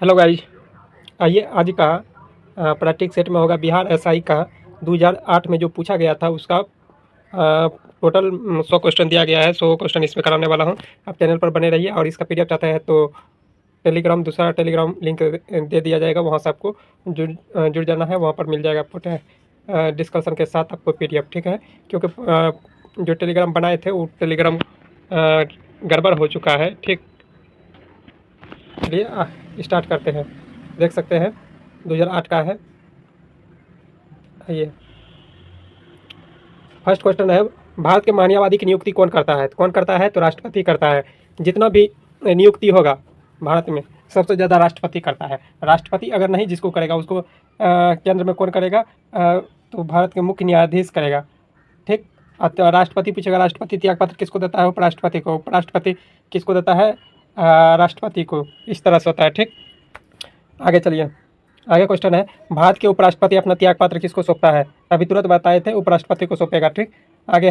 Hello guys, आइए आज का प्रैक्टिस सेट में होगा बिहार एसआई का 2008 में जो पूछा गया था उसका टोटल 100 क्वेश्चन दिया गया है। 100 क्वेश्चन इसमें कराने वाला हूं। आप चैनल पर बने रहिए और इसका पीडीएफ चाहते हैं तो दूसरा टेलीग्राम लिंक दे दिया जाएगा, वहाँ से आपको जुड़ जाना है। वहाँ पर मिल जाएगा आपको डिस्कशन के साथ आपको पीडीएफ, ठीक है। क्योंकि जो टेलीग्राम बनाए थे वो टेलीग्राम गड़बड़ हो चुका है, ठीक। चलिए स्टार्ट करते हैं। देख सकते हैं 2008 का है। ये फर्स्ट क्वेश्चन है, भारत के महान्यायवादी की नियुक्ति कौन करता है? कौन करता है? तो राष्ट्रपति करता है। जितना भी नियुक्ति होगा भारत में सबसे ज़्यादा राष्ट्रपति करता है। राष्ट्रपति अगर नहीं जिसको करेगा उसको केंद्र में कौन करेगा? तो भारत के मुख्य न्यायाधीश करेगा, ठीक। तो राष्ट्रपति पूछेगा, राष्ट्रपति त्यागपत्र किसको देता है? उपराष्ट्रपति को। उपराष्ट्रपति किसको देता है? राष्ट्रपति को। इस तरह से होता है, ठीक। आगे चलिए, आगे क्वेश्चन है, भारत के उपराष्ट्रपति अपना त्यागपत्र किसको सौंपता है? अभी तुरंत बताए थे, उपराष्ट्रपति को सौंपेगा, ठीक। आगे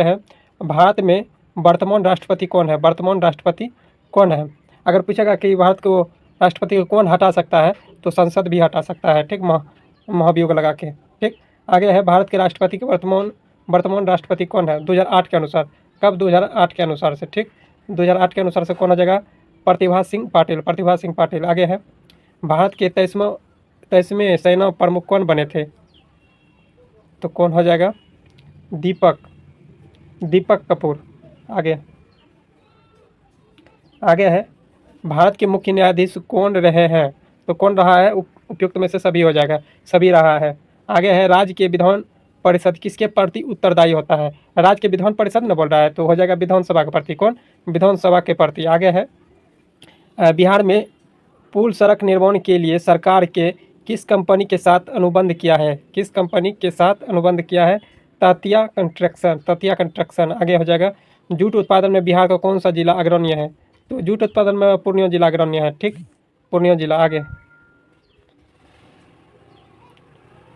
है भारत में वर्तमान राष्ट्रपति कौन है? वर्तमान राष्ट्रपति कौन है? अगर पूछेगा कि भारत को राष्ट्रपति को कौन हटा सकता है तो संसद भी हटा सकता है, ठीक। महाभियोग लगा के, ठीक। आगे है भारत के राष्ट्रपति के वर्तमान राष्ट्रपति कौन है 2008 के अनुसार? कब? 2008 के अनुसार से, ठीक। 2008 के अनुसार से कौन हो जाएगा? प्रतिभा सिंह पाटिल। प्रतिभा सिंह पाटिल। आगे है भारत के 23वें सेना प्रमुख कौन बने थे? तो कौन हो जाएगा? दीपक कपूर। आगे है भारत के मुख्य न्यायाधीश कौन रहे हैं? तो कौन रहा है? उपयुक्त में से सभी हो जाएगा, सभी रहा है। आगे है राज्य के विधान परिषद किसके प्रति उत्तरदायी होता है? राज्य के विधान परिषद न बोल रहा है तो हो जाएगा विधानसभा के प्रति। कौन? विधानसभा के प्रति। आगे है बिहार में पुल सड़क निर्माण के लिए सरकार के किस कंपनी के साथ अनुबंध किया है? किस कंपनी के साथ अनुबंध किया है? तातिया कंस्ट्रक्शन। आगे हो जाएगा जूट उत्पादन में बिहार का कौन सा जिला अग्रणी है? तो जूट उत्पादन में पूर्णिया जिला अग्रणी है, ठीक। पूर्णिया जिला।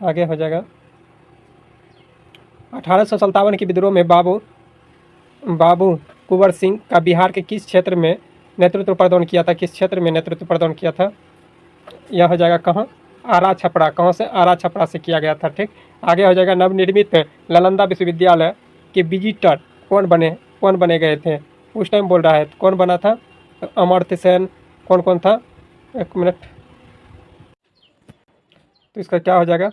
आगे हो जाएगा 1857 के विद्रोह में बाबू कुंवर सिंह का बिहार के किस क्षेत्र में नेतृत्व प्रदान किया था? किस क्षेत्र में नेतृत्व प्रदान किया था? यह हो जाएगा कहाँ? आरा छपरा। कहाँ से? आरा छपरा से किया गया था, ठीक। आगे हो जाएगा नवनिर्मित नालंदा विश्वविद्यालय के विजिटर कौन बने गए थे उस टाइम? बोल रहा है तो कौन बना था? अमर्त्य सेन। कौन था? एक मिनट, तो इसका क्या हो जाएगा?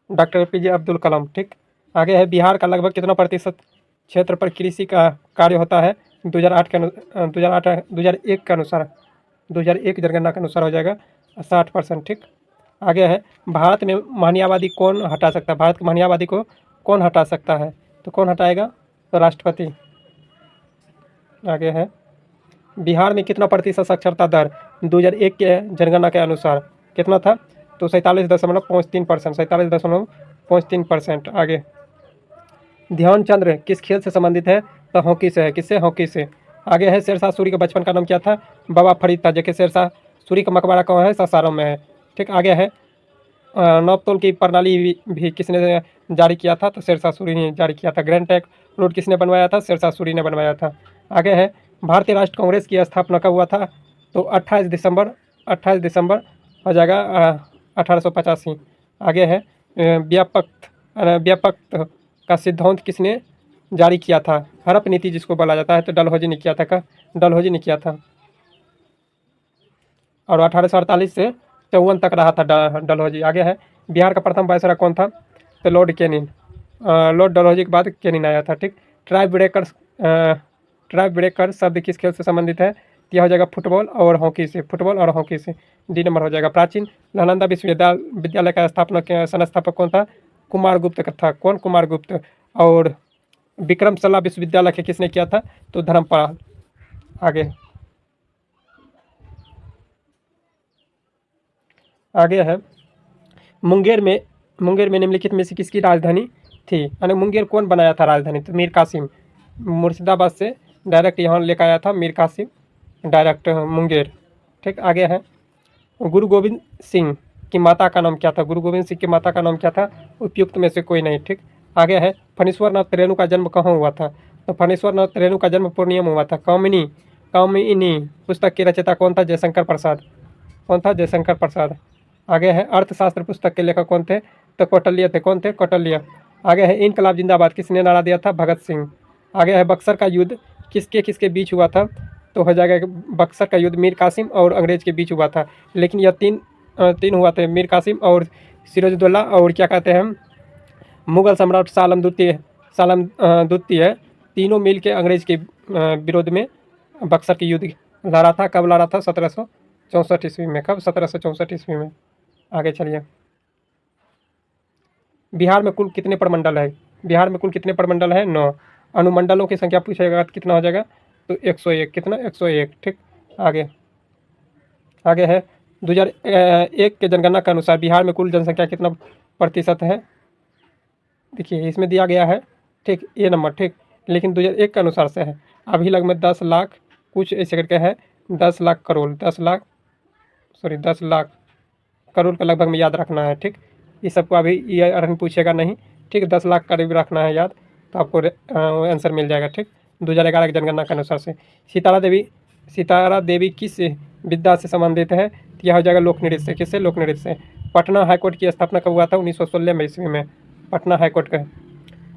डॉक्टर APJ अब्दुल कलाम, ठीक। आगे है बिहार का लगभग कितना प्रतिशत क्षेत्र पर कृषि का कार्य होता है 2001 के अनुसार? 2001 जनगणना के अनुसार हो जाएगा 60%, ठीक। आगे है भारत में महान्यायवादी कौन हटा सकता है? भारत के महान्यायवादी को कौन हटा सकता है? तो कौन हटाएगा? तो राष्ट्रपति। आगे है बिहार में कितना प्रतिशत साक्षरता दर 2001 के जनगणना के अनुसार कितना था? तो 47.53%। 47.53%। आगे ध्यानचंद्र किस खेल से संबंधित है? तो हॉकी से है। किससे? हॉकी से। आगे है शेरशाह सूरी का बचपन का नाम क्या था? बाबा फरीद था। जबकि शेरशाह सूरी का मकबरा कहाँ है? सासाराम में है, ठीक। आगे है नौतोल की प्रणाली भी किसने जारी किया था? तो शेरशाह सूरी ने जारी किया था। ग्रैंड ट्रंक रोड किसने बनवाया था? शेरशाह सूरी ने बनवाया था। आगे है भारतीय राष्ट्रीय कांग्रेस की स्थापना कब हुआ था? तो 28 दिसंबर हो जाएगा 1885। आगे है व्यापक का सिद्धांत किसने जारी किया था? हड़प नीति जिसको बोला जाता है, तो डलहौजी ने किया था। डलहौजी ने किया था। और 1848 से 54 तक रहा था डलहौजी। आगे है बिहार का प्रथम वायसराय कौन था? तो लॉर्ड कैनिंग। लॉर्ड डलहौजी के बाद कैनिंग आया था, ठीक। ट्राई ब्रेकर शब्द किस खेल से संबंधित है? यह हो जाएगा फुटबॉल और हॉकी से। डी नंबर हो जाएगा। प्राचीन नालंदा विश्वविद्यालय का संस्थापक कौन था? कुमार गुप्त का था। कौन? कुमार गुप्त। और विक्रमशिला विश्वविद्यालय के किसने किया था? तो धर्मपाल। आगे है मुंगेर में निम्नलिखित में से किसकी राजधानी थी? यानी मुंगेर कौन बनाया था राजधानी? तो मीर कासिम। मुर्शिदाबाद से डायरेक्ट यहाँ लेकर आया था मीर कासिम, डायरेक्ट मुंगेर, ठीक। आगे है गुरु गोविंद सिंह की माता का नाम क्या था? गुरु गोविंद सिंह की माता का नाम क्या था? उपयुक्त में से कोई नहीं, ठीक। आगे है फणीश्वर नाथ रेणु का जन्म कहाँ हुआ था? तो फणीश्वर नाथ रेणु का जन्म पूर्णिया में हुआ था। कामिनी कामिनी पुस्तक के रचयिता कौन था? जयशंकर प्रसाद। कौन था? जयशंकर प्रसाद। आगे है अर्थशास्त्र पुस्तक के लेखक कौन थे? तो कौटिल्य थे। कौन थे? कौटिल्य। आगे है इनकलाब जिंदाबाद किसने नारा दिया था? भगत सिंह। आगे है बक्सर का युद्ध किसके किसके बीच हुआ था? तो हो जाएगा बक्सर का युद्ध मीर कासिम और अंग्रेज के बीच हुआ था। लेकिन यह तीन हुआ था, मीर कासिम और सिराजुद्दौला और क्या कहते हैं मुगल सम्राट सालम द्वितीय तीनों मिल के अंग्रेज के विरोध में बक्सर की युद्ध लड़ा था। कब लड़ा था? 1764 ईस्वी में। कब? 1764 ईस्वी में। आगे चलिए। बिहार में कुल कितने प्रमंडल है? बिहार में कुल कितने प्रमंडल है? 9। अनुमंडलों की संख्या पूछेगा तो कितना हो जाएगा? तो 101। कितना? 101। ठीक। आगे है 2001 के जनगणना के अनुसार बिहार में कुल जनसंख्या कितना प्रतिशत है? देखिए इसमें दिया गया है, ठीक, ये नंबर, ठीक, लेकिन 2001 के अनुसार से है। अभी लगभग 10 लाख कुछ ऐसे करके है, 10 लाख करोड़, 10 लाख करोड़ के लगभग में याद रखना है। ठीक, ये सबको अभी ये अरन पूछेगा नहीं। ठीक, 10 लाख करीब रखना है याद, तो आपको आंसर मिल जाएगा। ठीक, 2011 की जनगणना के अनुसार से। सितारा देवी किस विद्या से संबंधित है? तो यह हो जाएगा लोक नृत्य से। किससे? लोक नृत्य से। पटना हाईकोर्ट की स्थापना कब हुआ था? 1916 में ईस्वी में। पटना हाईकोर्ट का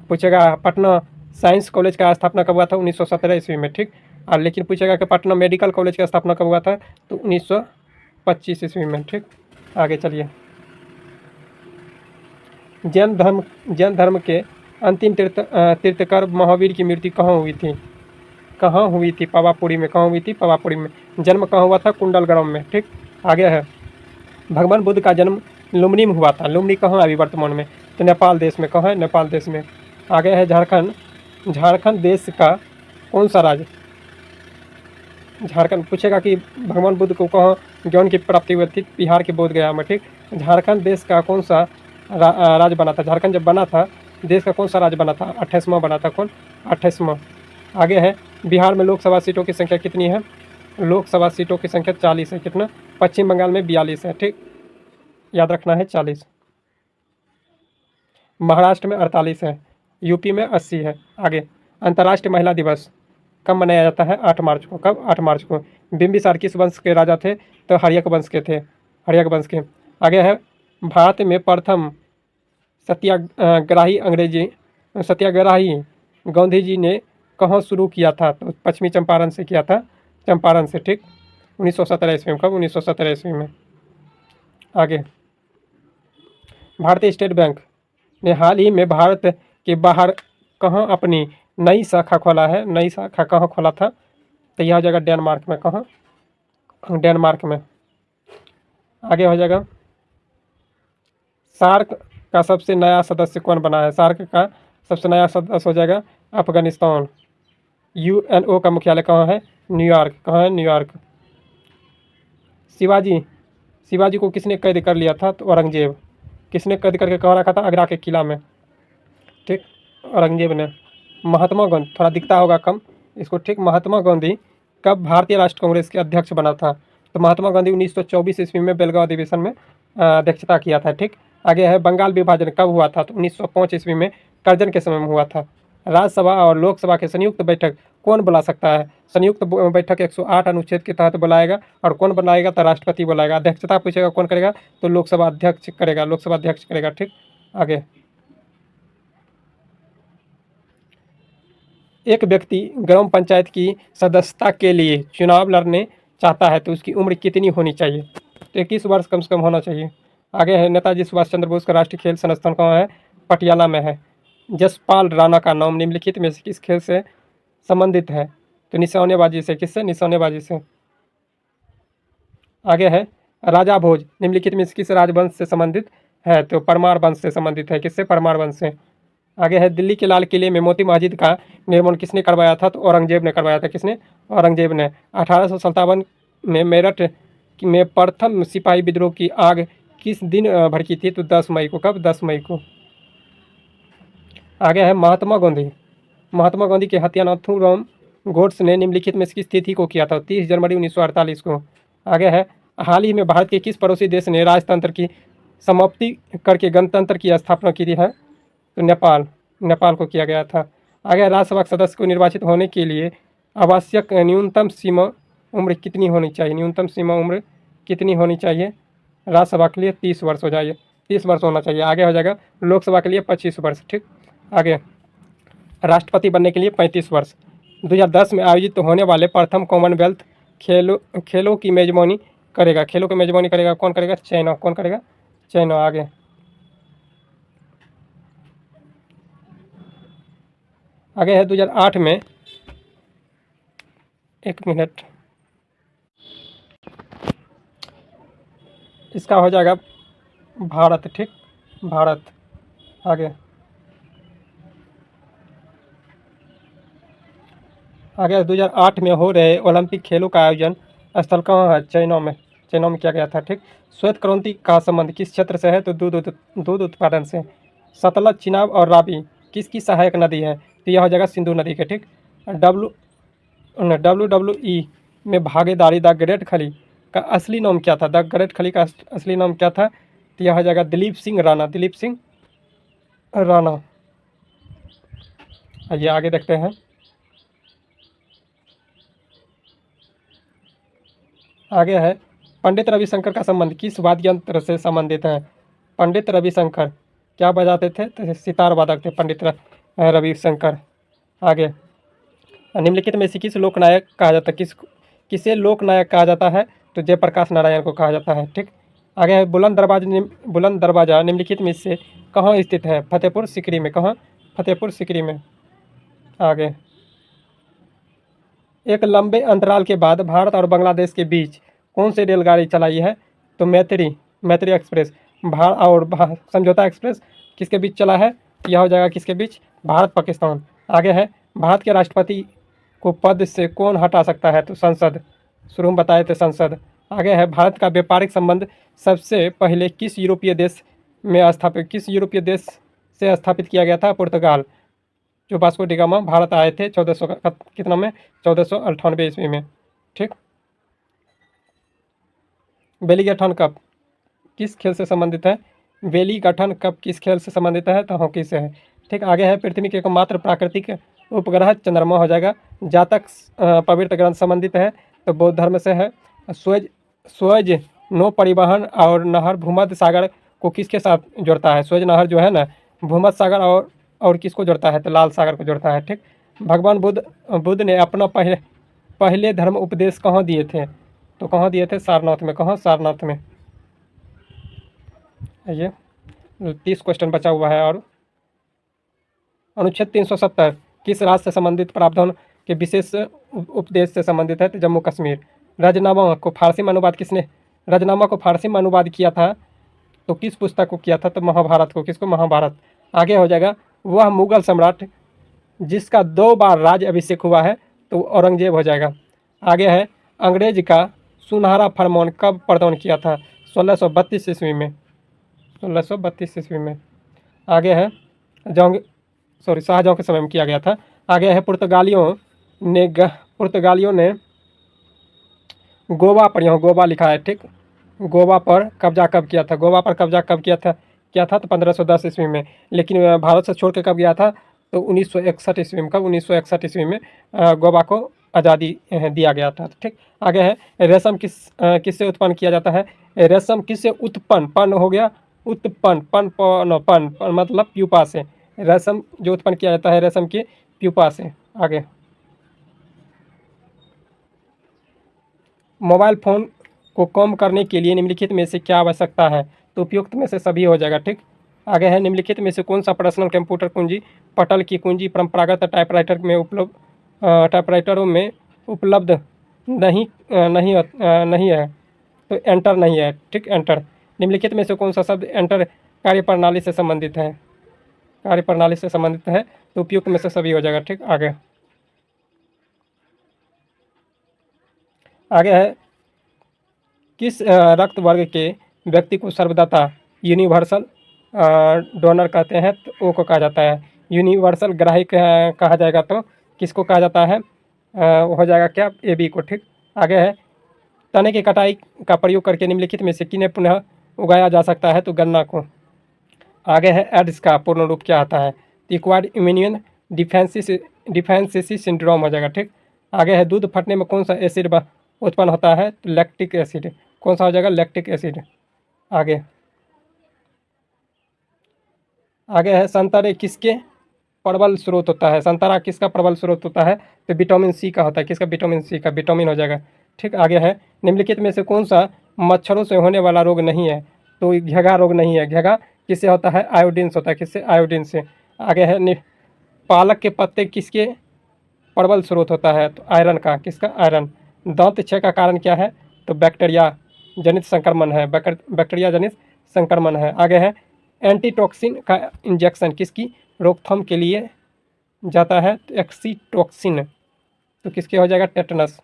पूछेगा। पटना साइंस कॉलेज का स्थापना कब हुआ था? 1917 ईस्वी में। ठीक, और लेकिन पूछेगा कि पटना मेडिकल कॉलेज का स्थापना कब हुआ था? तो 1925 ईस्वी में। ठीक, आगे चलिए। जैन धर्म के अंतिम तीर्थकर महावीर की मृत्यु कहाँ हुई थी? कहाँ हुई थी? पावापुरी में। कहाँ हुई थी? पावापुरी में। जन्म कहाँ हुआ था? कुंडलग्राम में। ठीक, आगे है भगवान बुद्ध का जन्म लुम्बिनी में हुआ था। लुम्बिनी कहाँ है अभी वर्तमान में? तो नेपाल देश में। कहाँ है? नेपाल देश में। आगे है झारखंड देश का कौन सा राज्य? झारखंड पूछेगा कि भगवान बुद्ध को कहाँ ज्ञान की प्राप्ति हुई थी? बिहार के बोधगया में। ठीक, झारखंड देश का कौन सा राज्य बना था? झारखंड जब बना था देश का कौन सा राज्य बना था? 28वां बना था। कौन? 28वां। आगे है बिहार में लोकसभा सीटों की संख्या कितनी है? लोकसभा सीटों की संख्या 40 है। कितना? पश्चिम बंगाल में 42 है। ठीक, याद रखना है 40। महाराष्ट्र में 48 है। यूपी में 80 है। आगे अंतर्राष्ट्रीय महिला दिवस कब मनाया जाता है? 8 मार्च को। कब? 8 मार्च को। बिंबिसार किस वंश के राजा थे? तो हर्यक वंश के थे। हर्यक वंश के। आगे है भारत में प्रथम सत्याग्रही गांधी जी ने कहाँ शुरू किया था? तो पश्चिमी चंपारण से किया था। चंपारण से। ठीक, 1917 ईस्वी में। कब? 1917 ईस्वी में। आगे भारतीय स्टेट बैंक ने हाल ही में भारत के बाहर कहाँ अपनी नई शाखा खोला है? नई शाखा कहाँ खोला था? तो यह हो जाएगा डेनमार्क में। कहाँ? डेनमार्क में। आगे हो जाएगा सार्क का सबसे नया सदस्य कौन बना है? सार्क का सबसे नया सदस्य हो जाएगा अफगानिस्तान। यूएनओ का मुख्यालय कहाँ है? न्यूयॉर्क। कहाँ है? न्यूयॉर्क। शिवाजी को किसने कैद कर लिया था? तो औरंगजेब। किसने कैद करके कहाँ रखा था? आगरा के किला में। ठीक, औरंगजेब ने। महात्मा गांधी, थोड़ा दिखता होगा कम इसको। ठीक, महात्मा गांधी कब भारतीय राष्ट्र कांग्रेस के अध्यक्ष बना था? तो महात्मा गांधी 1924 ईस्वी में बेलगांव अधिवेशन में अध्यक्षता किया था। ठीक, आगे है बंगाल विभाजन कब हुआ था? तो 1905 ईस्वी में करजन के समय में हुआ था। राज्यसभा और लोकसभा के संयुक्त बैठक कौन बुला सकता है? संयुक्त बैठक 108 अनुच्छेद के तहत बुलाएगा। और कौन बुलाएगा? तो राष्ट्रपति बुलाएगा। अध्यक्षता पूछेगा कौन करेगा? तो लोकसभा अध्यक्ष करेगा। लोकसभा अध्यक्ष करेगा। ठीक, आगे एक व्यक्ति ग्राम पंचायत की सदस्यता के लिए चुनाव लड़ने चाहता है तो उसकी उम्र कितनी होनी चाहिए? तो 21 वर्ष कम से कम होना चाहिए। आगे है नेताजी सुभाष चंद्र बोस का राष्ट्रीय खेल संस्थान कहाँ है? पटियाला में है। जसपाल राणा का नाम निम्नलिखित में से किस खेल से संबंधित है? तो निशानेबाजी से। किससे? निशानेबाजी से। आगे है राजा भोज निम्नलिखित में से किस राजवंश से संबंधित है? तो परमार वंश से संबंधित है। किससे? परमार वंश से। आगे है दिल्ली के लाल किले में मोती मस्जिद का निर्माण किसने करवाया था? तो औरंगजेब ने करवाया था। किसने? औरंगजेब ने। 1857 में मेरठ में प्रथम सिपाही विद्रोह की आग किस दिन भड़की थी? तो 10 मई को। कब? 10 मई को। आगे है महात्मा गांधी की हत्या नाथूराम गोड्से ने निम्नलिखित में किस तिथि को किया था? 30 जनवरी 1948 को। आगे है हाल ही में भारत के किस पड़ोसी देश ने राजतंत्र की समाप्ति करके गणतंत्र की स्थापना की है? तो नेपाल को किया गया था। आगे राज्यसभा सदस्य को निर्वाचित होने के लिए आवश्यक न्यूनतम सीमा उम्र कितनी होनी चाहिए, न्यूनतम सीमा उम्र कितनी होनी चाहिए राज्यसभा के लिए? 30 वर्ष हो जाइए, 30 वर्ष होना चाहिए। आगे हो जाएगा लोकसभा के लिए 25 वर्ष, ठीक। आगे राष्ट्रपति बनने के लिए 35 वर्ष। 2010 में आयोजित होने वाले प्रथम कॉमनवेल्थ खेलों की मेजबानी करेगा, खेलों की मेजबानी करेगा कौन करेगा? चाइना। कौन करेगा? चाइना। आगे है 2008 में, एक मिनट, इसका हो जाएगा भारत, ठीक, भारत। आगे 2008 में हो रहे ओलंपिक खेलों का आयोजन स्थल कहाँ है? चाइना में, चाइना में किया गया था, ठीक। श्वेत क्रांति का संबंध किस क्षेत्र से है? तो दूध उत्पादन से। सतलज, चिनाब और रावी किसकी सहायक नदी है? तो यह हो जाएगा सिंधु नदी के, ठीक। WWE में भागीदारी द ग्रेट खली का असली नाम क्या था? द ग्रेट खली का असली नाम क्या था? तो यह हो जाएगा दिलीप सिंह राणा, दिलीप सिंह राणा। आइए आगे देखते हैं। आगे है पंडित रविशंकर का संबंध किस वाद्य यंत्र से संबंधित है? पंडित रविशंकर क्या बजाते थे? तो सितार वादक थे पंडित रविशंकर। आगे निम्नलिखित में से किस लोकनायक कहा जाता है, किसे लोकनायक कहा जाता है? तो जयप्रकाश नारायण को कहा जाता है, ठीक। आगे है बुलंद दरवाजा निम्नलिखित में से कहाँ स्थित है? फतेहपुर सीकरी में। कहाँ? फतेहपुर सीकरी में। आगे एक लंबे अंतराल के बाद भारत और बांग्लादेश के बीच कौन सी रेलगाड़ी चलाई है? तो मैत्री एक्सप्रेस। समझौता एक्सप्रेस किसके बीच चला है? यह हो जाएगा किसके बीच? भारत पाकिस्तान। आगे है भारत के राष्ट्रपति को पद से कौन हटा सकता है? तो संसद। शुरू में बताए थे संसद। आगे है भारत का व्यापारिक संबंध सबसे पहले किस यूरोपीय देश से स्थापित किया गया था? पुर्तगाल। जो वास्को डी गामा भारत आए थे 1400 कितना में? 1498 ईस्वी में, ठीक। बेली गठन कप किस खेल से संबंधित है? बेली गठन कप किस खेल से संबंधित है? तो हॉकी से है, ठीक। आगे है पृथ्वी के एकमात्र प्राकृतिक उपग्रह चंद्रमा हो जाएगा। जातक पवित्र ग्रंथ संबंधित है तो बौद्ध धर्म से है। स्वेज नौ परिवहन और नहर भूमध्य सागर को किसके साथ जोड़ता है? स्वेज नहर जो है ना, भूमध्य सागर और किसको जोड़ता है? तो लाल सागर को जोड़ता है, ठीक। भगवान बुद्ध ने अपना पहले धर्म उपदेश कहाँ दिए थे? तो कहाँ दिए थे? सारनाथ में। कहाँ? सारनाथ में। ये 30 क्वेश्चन बचा हुआ है। और अनुच्छेद 370 किस राज्य से संबंधित प्रावधान के विशेष उपदेश से संबंधित है? तो जम्मू कश्मीर। राजनामा को फारसी में अनुवाद किया था तो किस पुस्तक को किया था? तो महाभारत को। किसको? महाभारत। आगे हो जाएगा वह मुगल सम्राट जिसका 2 बार राज अभिषेक हुआ है तो औरंगजेब हो जाएगा। आगे है अंग्रेज का सुनहरा फरमान कब प्रदान किया था? 1632 ईस्वी में। 1632 ईस्वी में। आगे है शाहजहाँ के समय में किया गया था। आगे है पुर्तगालियों ने गोवा पर, यहाँ गोवा लिखा है, ठीक। गोवा पर कब्जा कब किया था? तो 1510 ईस्वी में। लेकिन भारत से छोड़ के कब गया था? तो 1961 ईस्वी में। कब? 1961 ईस्वी में गोवा को आज़ादी दिया गया था, ठीक। आगे है रेशम किससे उत्पन्न किया जाता है? रेशम किससे उत्पन्न? पन हो गया उत्पन्न, पन मतलब प्यूपा से। रेशम जो उत्पन्न किया जाता है रेशम की प्यूपा से। आगे मोबाइल फ़ोन को कम करने के लिए निम्नलिखित में से क्या आवश्यकता है? तो उपयुक्त में से सभी हो जाएगा, ठीक। आगे है निम्नलिखित में से कौन सा पर्सनल कंप्यूटर कुंजी पटल की कुंजी परंपरागत टाइपराइटरों में उपलब्ध नहीं है? तो एंटर नहीं है, ठीक। एंटर। निम्नलिखित में से कौन सा शब्द एंटर कार्यप्रणाली से संबंधित है? तो उपयुक्त में से सभी हो जाएगा, ठीक। आगे है किस रक्त वर्ग के व्यक्ति को सर्वदाता यूनिवर्सल डोनर कहते हैं? तो ओ को कहा जाता है यूनिवर्सल ग्राही कहा जाएगा। तो किसको कहा जाता है? हो जाएगा क्या? ए बी को, ठीक। आगे है तने की कटाई का प्रयोग करके निम्नलिखित में से किन्हें पुनः उगाया जा सकता है? तो गन्ना को। आगे है एड्स का पूर्ण रूप क्या आता है? एक्वायर्ड इम्यून डिफेंसिस सिंड्रोम हो जाएगा, ठीक। आगे है दूध फटने में कौन सा एसिड उत्पन्न होता है, तो लैक्टिक एसिड। कौन सा हो जाएगा, लैक्टिक एसिड। आगे आगे है संतरे किसके प्रबल स्रोत होता है, संतरा किसका प्रबल स्रोत होता है, तो विटामिन सी का होता है। किसका, विटामिन सी का, विटामिन हो जाएगा। ठीक, आगे है निम्नलिखित में से कौन सा मच्छरों से होने वाला रोग नहीं है, तो घेघा रोग नहीं है। घेघा किससे होता है, आयोडीन से होता है। किससे, आयोडीन से। आगे है पालक के पत्ते किसके प्रबल स्रोत होता है, तो आयरन का। किसका, आयरन। दांत क्षय का कारण क्या है, तो बैक्टीरिया जनित संक्रमण है। बैक्टीरिया जनित संक्रमण है। आगे है एंटीटॉक्सिन का इंजेक्शन किसकी रोकथाम के लिए जाता है, तो एक्सीटॉक्सिन। तो किसके हो जाएगा, टेटनस।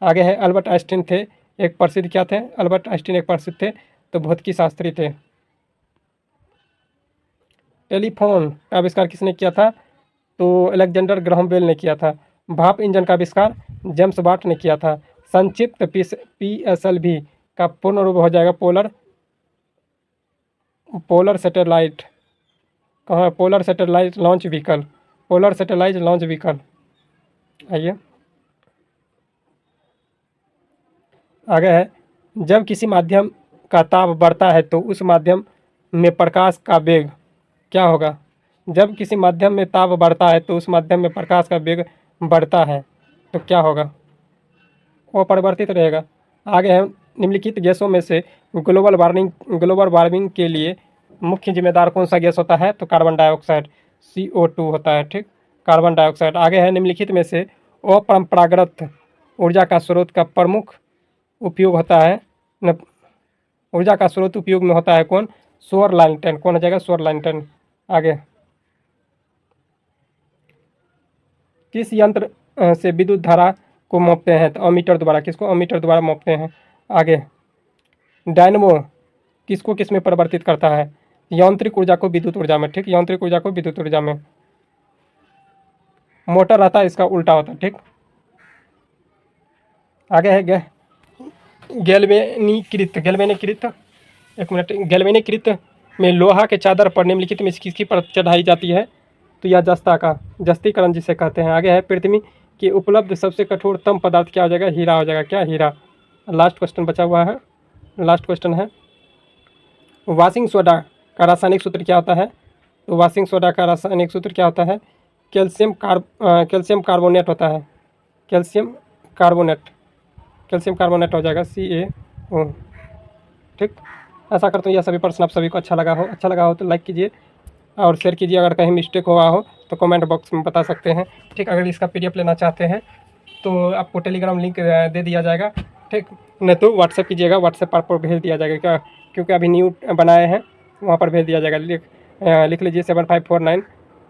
आगे है अल्बर्ट आइंस्टीन थे एक प्रसिद्ध, क्या थे, अल्बर्ट आइंस्टीन एक प्रसिद्ध थे, तो भौतिकी शास्त्री थे। टेलीफोन का आविष्कार किसने किया था, तो अलेक्जेंडर ग्राहम बेल ने किया था। भाप इंजन का आविष्कार जेम्स वाट ने किया था। संक्षिप्त PSLV का पूर्ण रूप हो जाएगा पोलर सैटेलाइट। कहाँ, polar satellite launch vehicle. Polar satellite launch vehicle. आइए आगे है जब किसी माध्यम का ताप बढ़ता है तो उस माध्यम में प्रकाश का वेग क्या होगा। जब किसी माध्यम में ताप बढ़ता है तो उस माध्यम में प्रकाश का वेग बढ़ता है, तो क्या होगा, वो परिवर्तित रहेगा। आगे है निम्नलिखित गैसों में से ग्लोबल वार्मिंग के लिए मुख्य जिम्मेदार कौन सा गैस होता है, तो कार्बन डाइऑक्साइड, CO2 होता है। ठीक, कार्बन डाइऑक्साइड। आगे है निम्नलिखित में से अपरंपरागत ऊर्जा का स्रोत का प्रमुख उपयोग होता है ऊर्जा का स्रोत उपयोग में होता है कौन, सौर लालटेन। कौन हो जाएगा, सौर लालटेन। आगे किस यंत्र से विद्युत धारा को मापते हैं, तो अमीटर द्वारा। किसको, अमीटर द्वारा मापते हैं। आगे डायनमो किसको किस में परिवर्तित करता है, यांत्रिक ऊर्जा को विद्युत ऊर्जा में। ठीक, यांत्रिक ऊर्जा को विद्युत ऊर्जा में। मोटर रहता है इसका उल्टा होता है। ठीक, आगे है गैल्वेनीकृत एक मिनट, गैल्वेनीकृत में लोहा के चादर पर निम्नलिखित में किसकी परत चढ़ाई जाती है, तो यह जस्ता का, जस्तीकरण जिसे कहते हैं। आगे है पृथ्वी की उपलब्ध सबसे कठोरतम पदार्थ क्या हो जाएगा, हीरा हो जाएगा। क्या, हीरा। लास्ट क्वेश्चन बचा हुआ है, लास्ट क्वेश्चन है वाशिंग सोडा का रासायनिक सूत्र क्या होता है, तो वाशिंग सोडा का रासायनिक सूत्र क्या होता है, कैल्शियम कार्बोनेट होता है। कैल्शियम कार्बोनेट हो जाएगा, CaO। ठीक, ऐसा करता हूँ यह सभी प्रश्न आप सभी को अच्छा लगा हो तो लाइक कीजिए और शेयर कीजिए। अगर कहीं मिस्टेक हुआ हो तो कमेंट बॉक्स में बता सकते हैं। ठीक, अगर इसका PDF लेना चाहते हैं तो आपको टेलीग्राम लिंक दे दिया जाएगा। ठीक, नहीं तो व्हाट्सएप कीजिएगा, व्हाट्सएप पर भेज दिया जाएगा। क्या, क्योंकि अभी न्यू बनाए हैं, वहाँ पर भेज दिया जाएगा। लिख लीजिए 7549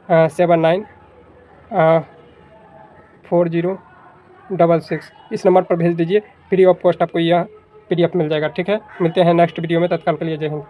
7994066। इस नंबर पर भेज दीजिए, फ्री ऑफ कॉस्ट आपको यह PDF मिल जाएगा। ठीक है, मिलते हैं नेक्स्ट वीडियो में, तत्काल के लिए जय हिंद।